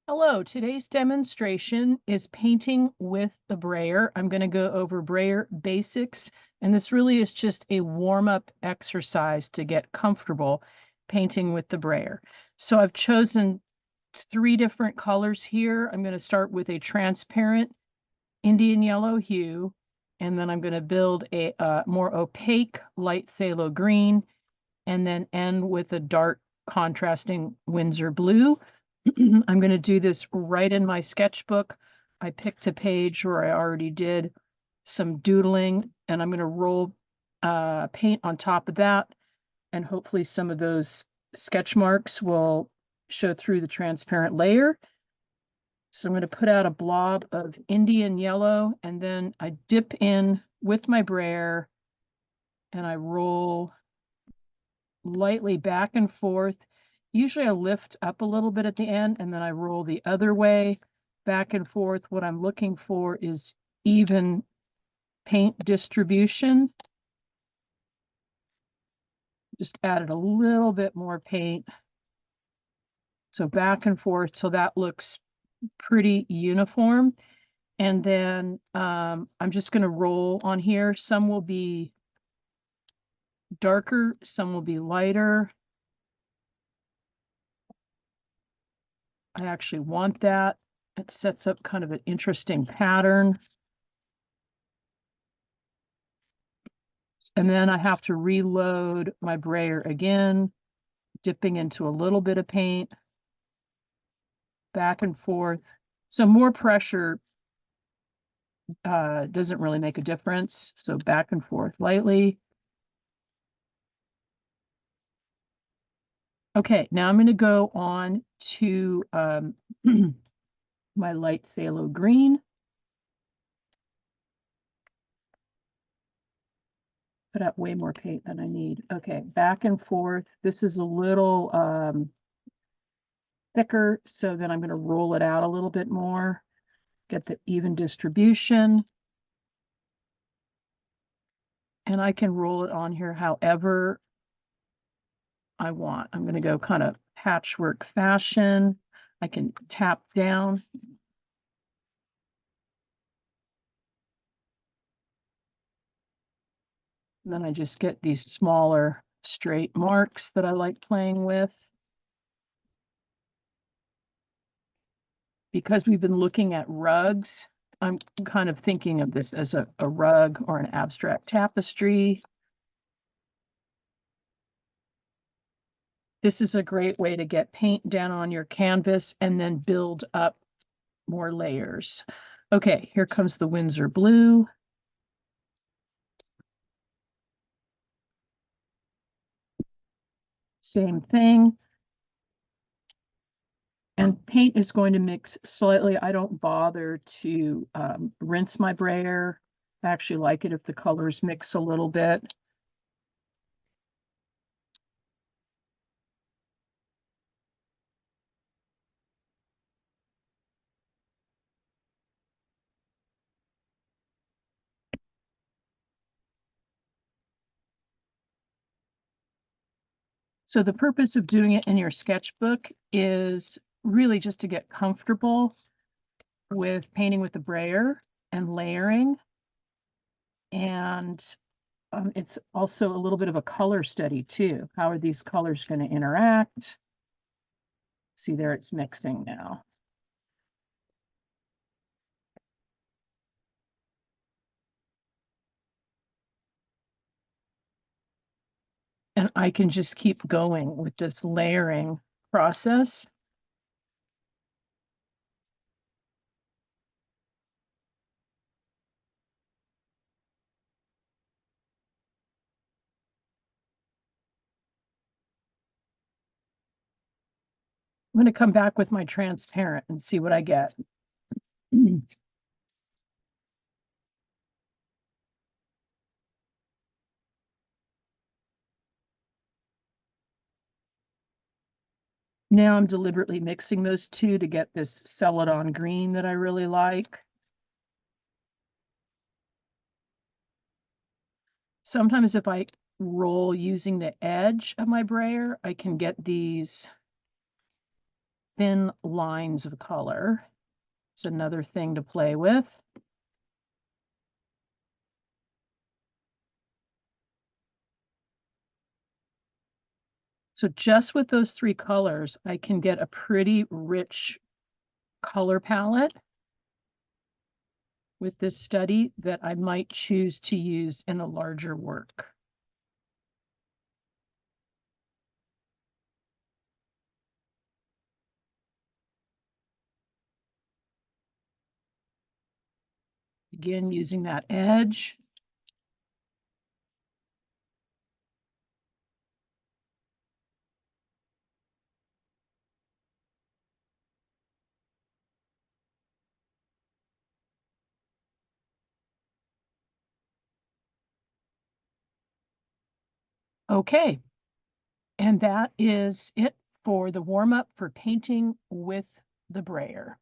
Hello, today's demonstration is painting with the Brayer. I'm going to go over Brayer basics, and this really is just a warm-up exercise to get comfortable painting with the Brayer. So I've chosen 3 different colors here. I'm going to start with a transparent Indian yellow hue, and then I'm going to build a more opaque light phthalo green, and then end with a dark contrasting Windsor blue. I'm going to do this right in my sketchbook. I picked a page where I already did some doodling, and I'm going to roll paint on top of that, and hopefully some of those sketch marks will show through the transparent layer. So I'm going to put out a blob of Indian yellow, and then I dip in with my brayer, and I roll lightly back and forth. Usually I lift up a little bit at the end and then I roll the other way back and forth. What I'm looking for is even paint distribution. Just added a little bit more paint. So back and forth, so that looks pretty uniform. And then I'm just going to roll on here. Some will be darker, some will be lighter. I actually want that. It sets up kind of an interesting pattern. And then I have to reload my brayer again, dipping into a little bit of paint, back and forth. So more pressure doesn't really make a difference. So back and forth lightly. Okay, now I'm going to go on to my light phthalo green. Put out way more paint than I need. Okay, back and forth. This is a little thicker, so then I'm going to roll it out a little bit more, get the even distribution. And I can roll it on here however I want. I'm going to go kind of patchwork fashion. I can tap down. And then I just get these smaller straight marks that I like playing with. Because we've been looking at rugs, I'm kind of thinking of this as a rug or an abstract tapestry. This is a great way to get paint down on your canvas and then build up more layers. Okay, here comes the Windsor Blue. Same thing. And paint is going to mix slightly. I don't bother to rinse my brayer. I actually like it if the colors mix a little bit. So the purpose of doing it in your sketchbook is really just to get comfortable with painting with the brayer and layering. And it's also a little bit of a color study too. How are these colors going to interact? See there, it's mixing now. And I can just keep going with this layering process. I'm going to come back with my transparent and see what I get. Now I'm deliberately mixing those two to get this celadon green that I really like. Sometimes if I roll using the edge of my brayer, I can get these thin lines of color. It's another thing to play with. So just with those three colors, I can get a pretty rich color palette with this study that I might choose to use in a larger work. Again, using that edge. Okay, and that is it for the warm-up for painting with the Brayer.